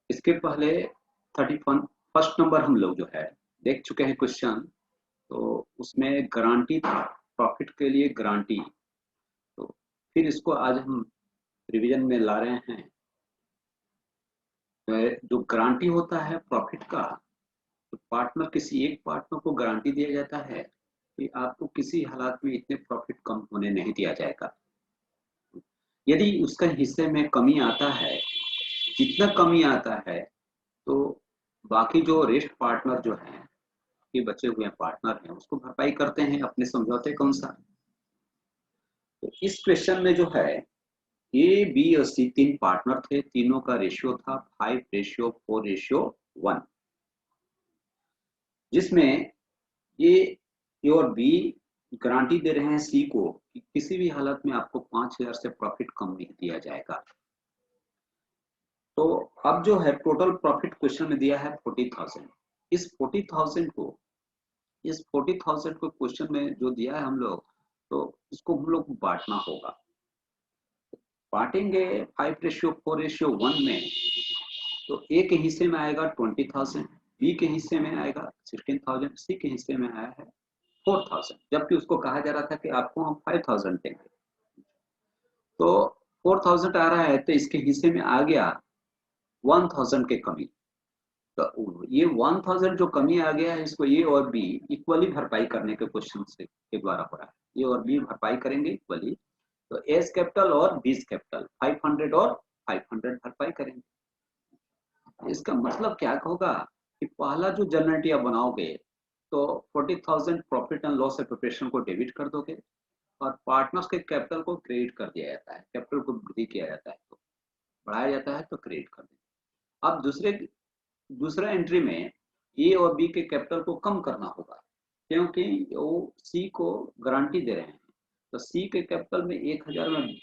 इसके पहले 31 first number हम लोग जो है देख चुके हैं क्वेश्चन। तो उसमें गारंटी था, प्रॉफिट के लिए गारंटी। तो फिर इसको आज हम रिवीजन में ला रहे हैं। जो गारंटी होता है प्रॉफिट का, तो पार्टनर, किसी एक पार्टनर को गारंटी दिया जाता है कि आपको किसी हालात में इतने प्रॉफिट कम होने नहीं दिया जाएगा। यदि उसका हिस्से में कमी आता है, जितना कमी आता है, तो बाकी जो रेस्ट पार्टनर जो है, ये बचे हुए पार्टनर हैं, उसको भरपाई करते हैं अपने समझौते के अनुसार। तो इस क्वेश्चन में जो है ए बी और सी तीन पार्टनर थे, तीनों का रेशियो था 5:4:1, जिसमें ए और बी गारंटी दे रहे हैं सी को कि किसी भी हालत में आपको 5,000 से प्रॉफिट कम नहीं दिया जाएगा। तो अब जो है टोटल प्रॉफिट क्वेश्चन में दिया है 40,000। इस 40,000 को क्वेश्चन में जो दिया है हम लोग, तो इसको हम लोग बांटना होगा। बांटेंगे 5:4:1 में, तो ए के हिस्से में आएगा 20,000, बी के हिस्से में आएगा 16,000, सी के हिस्से में आया है 4,000, जबकि उसको कहा जा रहा था कि आपको हम 5,000 देंगे। तो 4,000 आ रहा है, तो इसके हिस्से में आ गया 1,000 के कमी। तो ये 1,000 जो कमी आ गया है, इसको ए और बी इक्वली भरपाई करने के क्वेश्चन से के द्वारा हो रहा है। ए और बी भरपाई करेंगे इक्वली, तो एस कैपिटल और बीस कैपिटल 500 और 500 भरपाई करेंगे। इसका मतलब क्या होगा कि पहला जो जनरेटी आप बनाओगे, तो 40,000 प्रॉफिट एंड लॉस प्रिपरेशन को डेबिट कर दोगे और पार्टनर्स के कैपिटल को क्रेडिट कर दिया जाता है। कैपिटल को वृद्धि किया जाता है, तो बढ़ाया जाता है तो क्रेडिट कर देंगे। अब दूसरा एंट्री में ए और बी के कैपिटल को कम करना होगा, क्योंकि वो सी को गारंटी दे रहे हैं। तो सी के कैपिटल में 1,000 में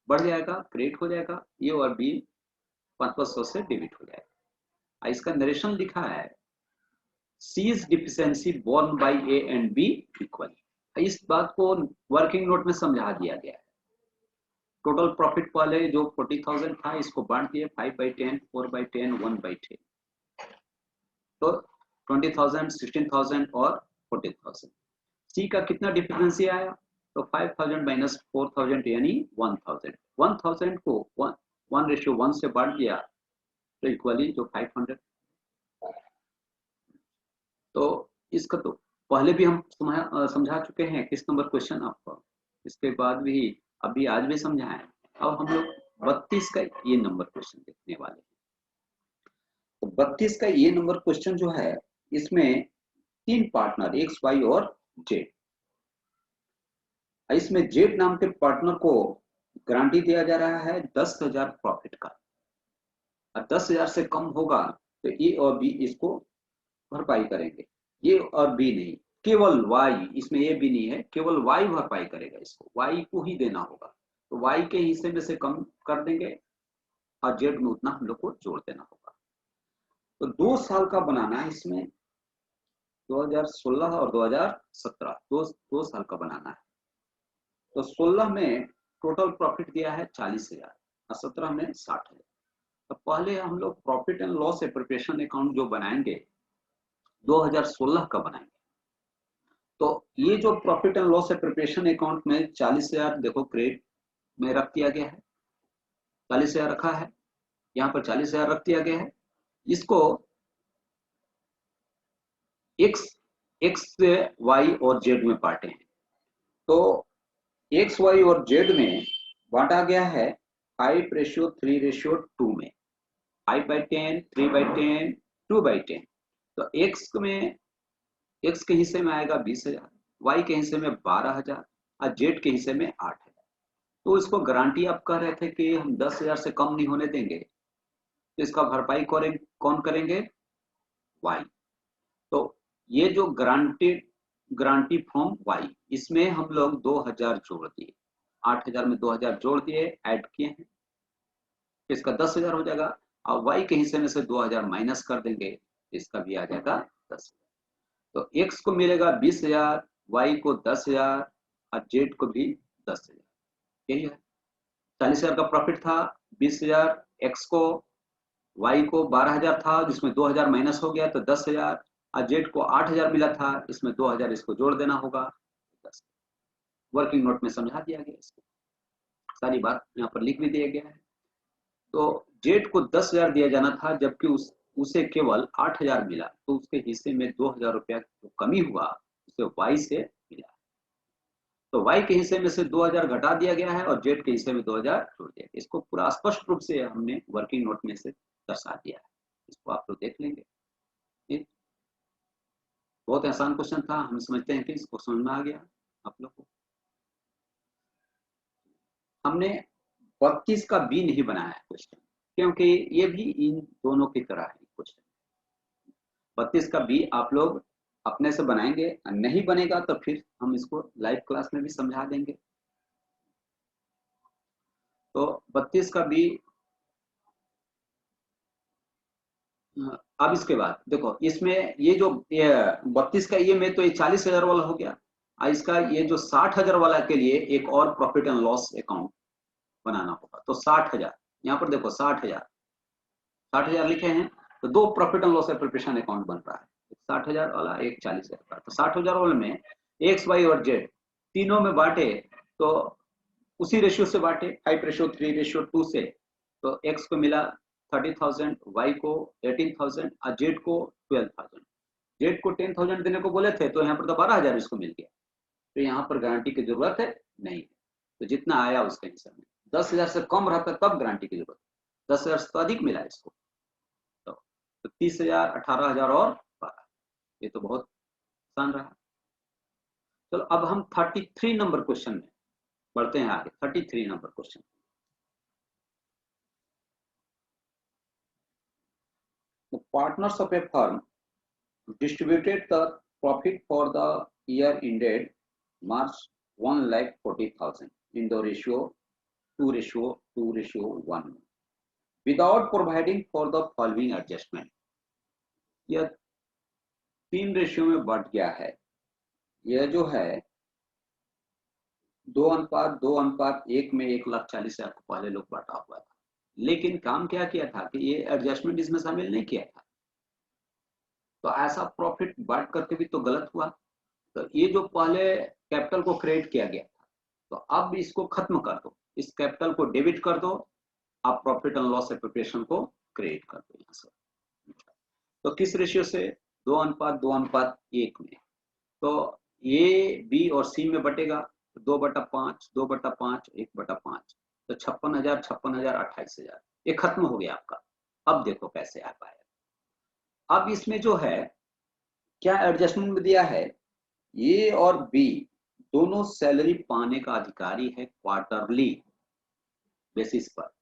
बढ़ जाएगा, क्रेडिट हो जाएगा, ए और बी 500 से डेबिट हो जाएगा। इसका नरेशन लिखा है, C's deficiency borne by A and B equally. इस बात को वर्किंग नोट में समझा दिया गया है। टोटल प्रॉफिट पहले जो 40,000 था, इसको बांट दिए 5/10, 4/10, 1/10। तो 20,000, 16,000 और 40,000। सी का कितना डिफिशियंसी आया, तो 5,000 माइनस 4,000 यानी 1,000। 1,000 को 1:1 से बांट दिया, तो इक्वली जो 500। तो इसका तो पहले भी हम समझा चुके हैं किस नंबर क्वेश्चन आपको, इसके बाद भी अभी आज भी समझाएं। अब हम लोग 32 का ये नंबर क्वेश्चन देखने वाले हैं। तो 32 का ये नंबर क्वेश्चन जो है, इसमें तीन पार्टनर एक्स, वाई और जेड। इसमें जेड नाम के पार्टनर को गारंटी दिया जा रहा है 10,000 प्रॉफिट का, और 10,000 से कम होगा तो ए और बी इसको भरपाई करेंगे। ए और बी नहीं, केवल वाई, इसमें ए बी नहीं है, केवल वाई भरपाई करेगा। इसको वाई को ही देना होगा, तो वाई के हिस्से में से कम कर देंगे और जेड में उतना हम लोग को जोड़ देना होगा। तो 2 साल का बनाना है इसमें, 2016 और 2017, दो साल का बनाना है। तो 16 में टोटल प्रॉफिट दिया है 40,000 और 17 में 60,000। तो पहले हम लोग profit and loss preparation account जो बनाएंगे 2016 का बनाएंगे। तो ये जो profit and loss preparation account में 40,000 देखो क्रेडिट में रख दिया गया है, 40,000 रखा है, यहाँ पर 40,000 रख दिया गया है। इसको एक्स वाई और जेड में बांटे हैं। तो एक्स, वाई और जेड में बांटा गया है 5:3:2 में, 5/10, 3/10, 2/10। तो एक्स के हिस्से में आएगा 20,000, वाई के हिस्से में 12,000 और जेड के हिस्से में 8,000। तो इसको गारंटी आप कह रहे थे कि हम 10,000 से कम नहीं होने देंगे, तो इसका भरपाई कौन करेंगे, वाई। तो ये जो गारंटी फ्रॉम वाई, इसमें हम लोग 2,000 जोड़ दिए, 8,000 में 2,000 जोड़ दिए, ऐड किए हैं, इसका 10,000 हो जाएगा। और वाई के हिस्से में से 2,000 माइनस कर देंगे, इसका भी आ जाएगा 10,000। तो एक्स को मिलेगा 20,000, वाई को 10,000 और जेड को भी 10,000। यही है, 40,000 का प्रॉफिट था, 20,000 एक्स को वाई को 12,000 था जिसमें 2,000 माइनस हो गया तो 10,000, और जेड को 8,000 मिला था, इसमें 2,000 इसको जोड़ देना होगा 10। वर्किंग नोट में समझा दिया गया, इसको सारी बात यहाँ पर लिख भी दिया गया है। तो जेड को 10,000 दिया जाना था जबकि उसे केवल 8,000 मिला, तो उसके हिस्से में 2,000 रुपया जो कमी हुआ उसे वाई से मिला। तो वाई के हिस्से में से 2,000 घटा दिया गया है और जेड के हिस्से में 2,000 जोड़ दिया गया। इसको पूरा स्पष्ट रूप से हमने वर्किंग नोट में से दर्शा दिया है, इसको आप लोग देख लेंगे। ठीक, बहुत आसान क्वेश्चन था, हम समझते हैं कि इसको समझ में आ गया आप लोग को। हमने 32 का बी नहीं बनाया है क्वेश्चन, क्योंकि ये भी इन दोनों की तरह है क्वेश्चन। 32 का बी आप लोग अपने से बनाएंगे, नहीं बनेगा तो फिर हम इसको लाइव क्लास में भी समझा देंगे। तो 32 का बी, अब इसके बाद देखो इसमें ये जो 32 का ये में तो ये 40,000 वाला हो गया, और इसका ये जो 60,000 वाला के लिए एक और प्रॉफिट एंड लॉस अकाउंट बनाना होगा। तो 60,000 यहाँ पर देखो 60,000 लिखे हैं, तो दो profit and loss preparation account बन रहा है, 60,000 वाला एक 40,000 का। तो 60,000 वाले में एक्स वाई और जेड तीनों में बांटे तो उसी रेशियो से बांटे, 5:3:2 से। तो एक्स को मिला 30,000, वाई को 18,000 और जेड को 12,000। जेड को 10,000 देने को बोले थे, तो यहाँ पर तो 12,000 इसको मिल गया, तो यहाँ पर गारंटी की जरूरत है नहीं है। तो जितना आया उसके हिसाब में 10,000 से कम रहता तब गारंटी की जरूरत, 10,000 से तो अधिक मिला इसको, तो 30,000, 18,000 और 12, ये तो बहुत आसान रहा। चलो अब हम 33 नंबर क्वेश्चन में बढ़ते हैं आगे। 33 number question, the partners of a firm distributed the profit for the year ended March 1,40,000 in the ratio 2:2:1 without providing for the following adjustment। यह 3 रेशियो में बढ़ गया है। यह जो है 2:2:1 में 1,40,000 को पहले लोग बांटा हुआ था, लेकिन काम क्या किया था कि ये एडजस्टमेंट इसमें शामिल नहीं किया था, तो ऐसा प्रॉफिट बांट करके भी तो गलत हुआ। तो ये जो पहले कैपिटल को क्रेडिट किया गया था, तो अब इसको खत्म कर दो, इस कैपिटल को डेबिट कर दो, आप प्रॉफिट एंड लॉस प्रिपरेशन को क्रेडिट कर दो यहाँ से। तो किस रेशियो से? 2:2:1 में। तो ए बी और सी में बटेगा 2/5, 2/5, 1/5, तो 56,000, 56,000, 28,000, ये खत्म हो गया आपका। अब देखो कैसे आ पाएगा। अब इसमें जो है क्या एडजस्टमेंट दिया है, ए और बी दोनों सैलरी पाने का अधिकारी है क्वार्टरली बेसिस पर।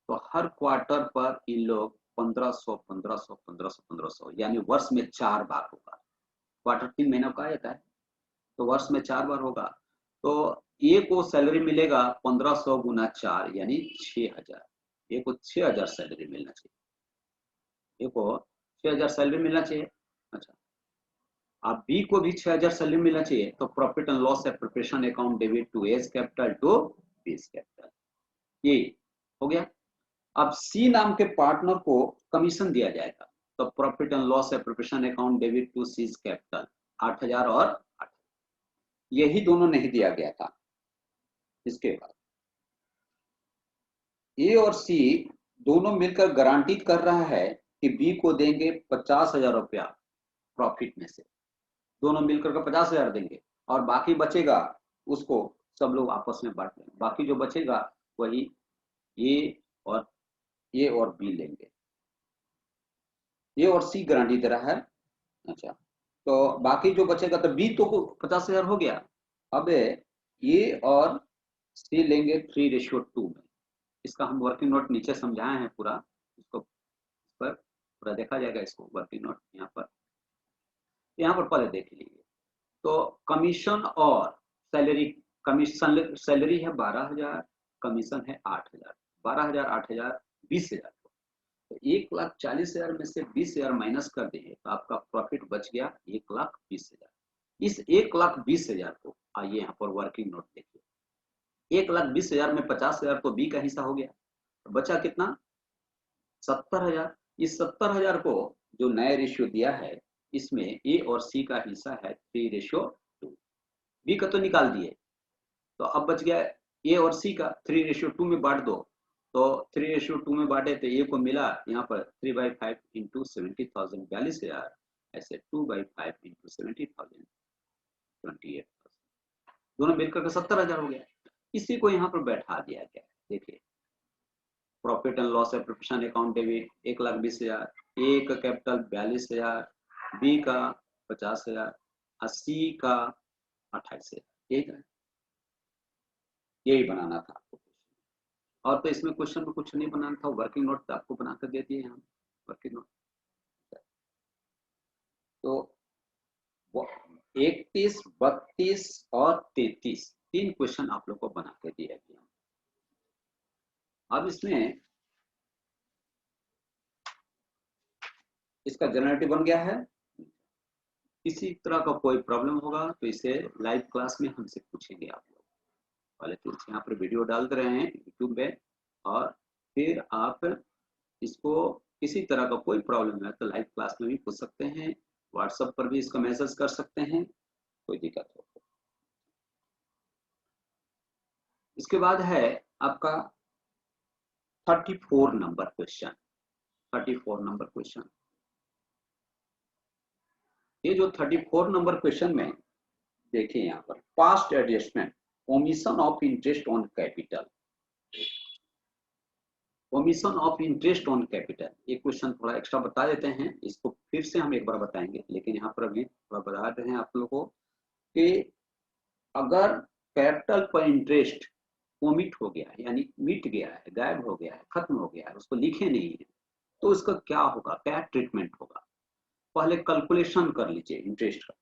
तो हर क्वार्टर पर इन लोग 1,500, 1,500, 1,500, 1,500 यानी वर्ष में 4 बार होगा। क्वार्टर 3 महीनों का आता है, तो वर्ष में 4 बार होगा। तो ए को सैलरी मिलेगा 1,500 गुना 4 यानी 6,000। ए को 6,000 सैलरी मिलना चाहिए, ए को 6,000 सैलरी मिलना चाहिए। अच्छा, अब बी को भी 6,000 सैलरी मिलना चाहिए। तो profit and loss preparation account debit to A's capital to B's capital, ये हो गया। अब सी नाम के पार्टनर को कमीशन दिया जाएगा, तो profit and loss preparation account debit to C's capital 8,000 और 8,000, यही दोनों नहीं दिया गया था। इसके बाद ए और सी दोनों मिलकर गारंटीड कर रहा है कि बी को देंगे 50,000 रुपया प्रॉफिट में से, दोनों मिलकर के 50,000 देंगे और बाकी बचेगा उसको सब लोग आपस में बांट लेंगे। बाकी जो बचेगा वही ए और बी लेंगे, ए और सी गारंटी दे रहा है। अच्छा, तो बाकी जो बचेगा तो बी तो 50,000 हो गया। अब ए और सी लेंगे 3:2 में। इसका हम वर्किंग नोट नीचे समझाए हैं पूरा, इसको पर पूरा देखा जाएगा। इसको वर्किंग नोट यहाँ पर पहले देख लीजिए। तो कमीशन और सैलरी, कमीशन सैलरी है 12,000, कमीशन है 8,000, 12,000, 8,000, 20,000। तो 1,40,000 में से 20,000 माइनस कर दिए तो आपका प्रॉफिट बच गया 1,20,000। इस 1,20,000 को आइए यहाँ पर वर्किंग नोट देखिए। 1,20,000 में 50,000 तो बी का हिस्सा हो गया, तो बचा कितना? 70,000। इस 70,000 को जो नया रेशियो दिया है, इसमें ए और सी का हिस्सा है 3:2। बी का तो निकाल दिए, तो अब बच गया ए और सी का। 3:2 में बांट दो, तो 3:2 में बांटे तो ए को मिला यहाँ पर 3/5 इंटू 70,000, 42,000। ऐसे 2/5 इंटू 70,000, 28,000। दोनों मिलकर 70,000 हो गया। इसी को यहाँ पर बैठा दिया गया। देखिए, profit and loss and profession account debit 1,20,000, ए का कैपिटल 42,000, बी का 50,000 और सी का 28,000। यही बनाना था आपको। और तो इसमें क्वेश्चन में कुछ नहीं बनाना था, वर्किंग नोट आपको बनाकर दे दिए हम, वर्किंग नोट। तो 31, 32 और 33 तीन क्वेश्चन आप लोग को बना के दिया गया। अब इसमें इसका जनरेटिव बन गया है। किसी तरह का कोई प्रॉब्लम होगा तो इसे लाइव क्लास में हमसे पूछेंगे आप लोग। पहले तो यहाँ पर वीडियो डाल दे रहे हैं यूट्यूब पे, और फिर आप इसको किसी तरह का कोई प्रॉब्लम है तो लाइव क्लास में भी पूछ सकते हैं, व्हाट्सएप पर भी इसका मैसेज कर सकते हैं, कोई दिक्कत हो। इसके बाद है आपका 34 नंबर क्वेश्चन। 34 नंबर क्वेश्चन, ये जो 34 नंबर क्वेश्चन में देखिए यहाँ पर past adjustment, omission of interest on capital, omission of interest on capital. ये क्वेश्चन थोड़ा एक्स्ट्रा बता देते हैं, इसको फिर से हम एक बार बताएंगे, लेकिन यहाँ पर अभी थोड़ा बता रहे हैं आप लोगों को कि अगर कैपिटल पर इंटरेस्ट ओमिट हो गया है, यानी मिट गया है, गायब हो गया है, खत्म हो गया है, उसको लिखे नहीं है, तो उसका क्या होगा, क्या ट्रीटमेंट होगा। पहले कैलकुलेशन कर लीजिए इंटरेस्ट का।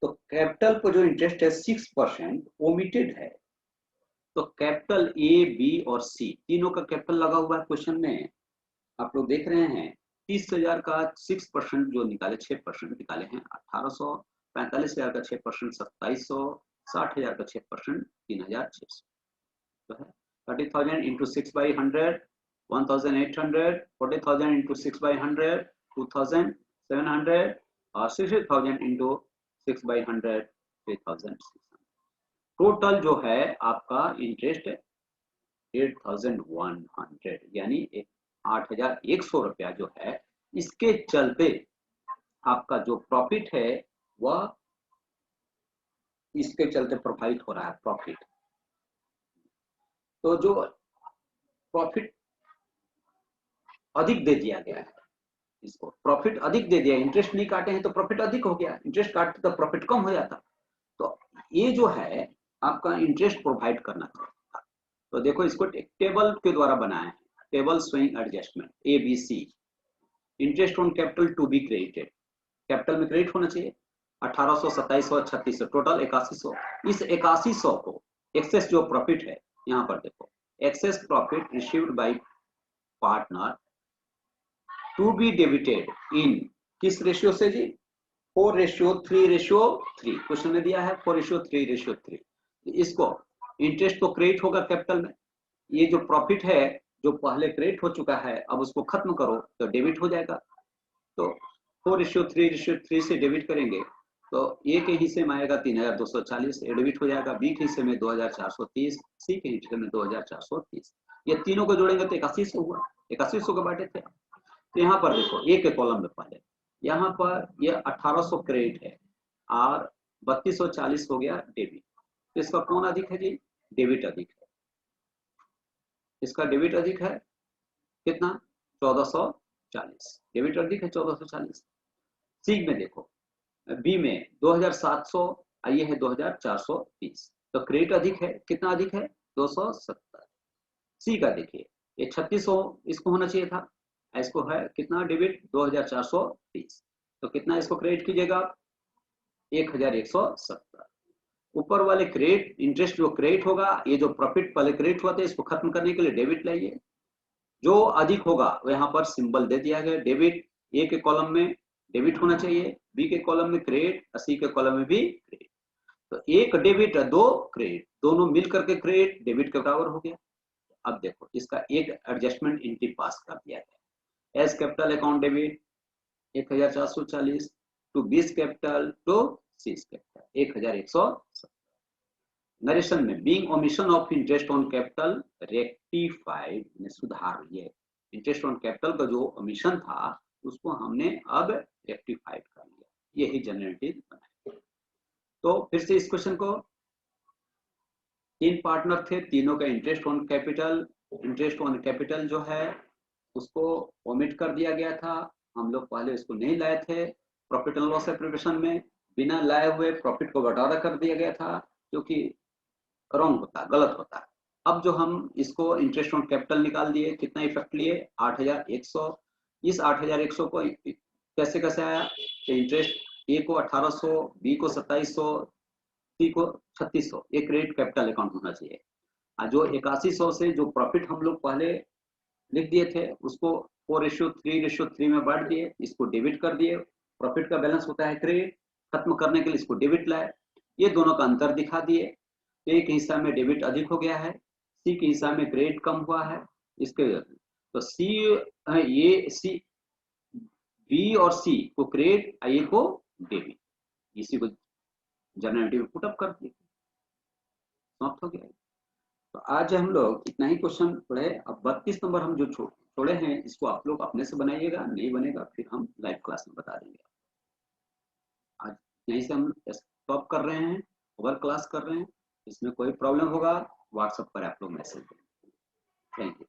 तो कैपिटल पर जो इंटरेस्ट है 6% ओमिटेड है, तो कैपिटल ए, बी और सी तीनों का कैपिटल लगा हुआ है क्वेश्चन में। आप लोग देख रहे हैं 30,000 का 6% जो निकाले, 6% निकाले हैं 1,800, 45,000 का 6% 2,700, 60,000 का 6% 3,600। तो है 30,000 इंटू 6/100 1,800, 40,000 इंटू 6/100 2,700 और 60,000 इंटू 6/100 3,600। टोटल जो है आपका इंटरेस्ट 8,100, यानी 8,100 रुपया जो है। इसके चलते आपका जो प्रॉफिट है वह इसके चलते प्रोवाइड हो रहा है प्रॉफिट। तो जो प्रॉफिट अधिक दे दिया गया है, इसको प्रॉफिट अधिक दे दिया, इंटरेस्ट नहीं काटे हैं तो प्रॉफिट अधिक हो गया, इंटरेस्ट काटते तो प्रॉफिट कम हो जाता। तो ये जो है आपका इंटरेस्ट प्रोवाइड करना चाहिए। तो देखो इसको टेबल के द्वारा बनाए हैं, table swing adjustment ABC। Interest on capital to be credited, capital में क्रेडिट होना चाहिए 1,800, 2,700, 3,600, टोटल 8,100। इस 8,100 को एक्सेस जो प्रॉफिट है, यहाँ पर देखो excess profit received by partner to be debited in, किस रेशियो से जी, 4:3:3। क्वेश्चन में दिया है 4:3:3। इसको इंटरेस्ट तो क्रेडिट होगा कैपिटल में, ये जो प्रॉफिट है जो पहले क्रेडिट हो चुका है अब उसको खत्म करो तो डेबिट हो जाएगा। तो 4:3:3 से डेबिट करेंगे तो ए के हिस्से में आएगा 3,240, डेबिट हो जाएगा। बी के हिस्से में 2,430, सी के हिस्से में 2,430। ये तीनों को जोड़ेंगे तो 8,100 हुआ, 8,100 के बांटे थे। तो यहाँ पर देखो ए के कॉलम में पहले यहाँ पर ये 1,800 क्रेडिट है और 3,240 हो गया डेबिट। तो इसका कौन अधिक है जी, डेबिट अधिक है। इसका डेबिट अधिक है कितना, 1,440, डेबिट अधिक है 1,440। सी में देखो, बी में 2,700, ये है 2,430, तो क्रेडिट अधिक है, कितना अधिक है 270। सी का देखिए ये 3,600 इसको होना चाहिए था, इसको है कितना डेबिट 2,430, तो कितना इसको क्रेडिट कीजिएगा 1,170। ऊपर वाले क्रेडिट इंटरेस्ट जो क्रेडिट होगा, ये जो प्रॉफिट पहले क्रेडिट हुआ था इसको खत्म करने के लिए डेबिट लाइए। जो अधिक होगा वो यहाँ पर सिंबल दे दिया गया डेबिट। ए के कॉलम में डेबिट होना चाहिए, बी के कॉलम में क्रेडिट, सी के कॉलम में भी क्रेडिट। तो एक डेबिट दो क्रेडिट, दोनों मिल करके क्रेडिट डेबिट के बराबर हो गया। अब देखो इसका एक एडजस्टमेंट एंट्री पास कर दिया गया। S capital account debit 1440 to B's capital to C's capital 1170। Narration में being omission of interest on capital rectified, सुधार, ये इंटरेस्ट ऑन कैपिटल का जो ओमिशन था उसको हमने अब रेक्टिफाइड कर लिया, यही जनरेटिव बनाया। तो फिर से इस क्वेश्चन को, तीन पार्टनर थे, तीनों का इंटरेस्ट ऑन कैपिटल जो है उसको ओमिट कर दिया गया था। हम लोग पहले इसको नहीं लाए थे प्रॉफिट एंड लॉस प्रिपरेशन में, बिना लाए हुए प्रॉफिट को बंटवारा कर दिया गया था, जो कि रॉन्ग होता, गलत होता। अब जो हम इसको इंटरेस्ट ऑन कैपिटल निकाल दिए, कितना इफेक्ट लिए 8100। इस 8100 को कैसे कैसे आया, इंटरेस्ट ए को 1800, बी को 2700, सी को 3600, एक क्रेडिट कैपिटल अकाउंट होना चाहिए। जो 8100 से जो प्रॉफिट हम लोग पहले लिख दिए थे उसको 4:3 में बांट दिए, इसको डेबिट कर दिए, प्रॉफिट का बैलेंस होता है क्रेडिट, खत्म करने के लिए इसको डेबिट लाए, ये दोनों का अंतर दिखा दिए। एक हिस्सा में डेबिट अधिक हो गया है, सी के हिस्सा में क्रेडिट कम हुआ है, इसके तो सी, ये सी, बी और सी को क्रेडिट, ए को डेबिट, इसी को जनरेटिव पुटअप कर दिए, समाप्त हो गया। तो आज हम लोग इतना ही क्वेश्चन पढ़े। अब 32 नंबर हम जो छोड़े हैं इसको आप लोग अपने से बनाइएगा, नहीं बनेगा फिर हम लाइव क्लास में बता देंगे। आज यहीं से हम स्टॉप कर रहे हैं, ओवर क्लास कर रहे हैं। इसमें कोई प्रॉब्लम होगा व्हाट्सएप पर आप लोग मैसेज करें। Thank you.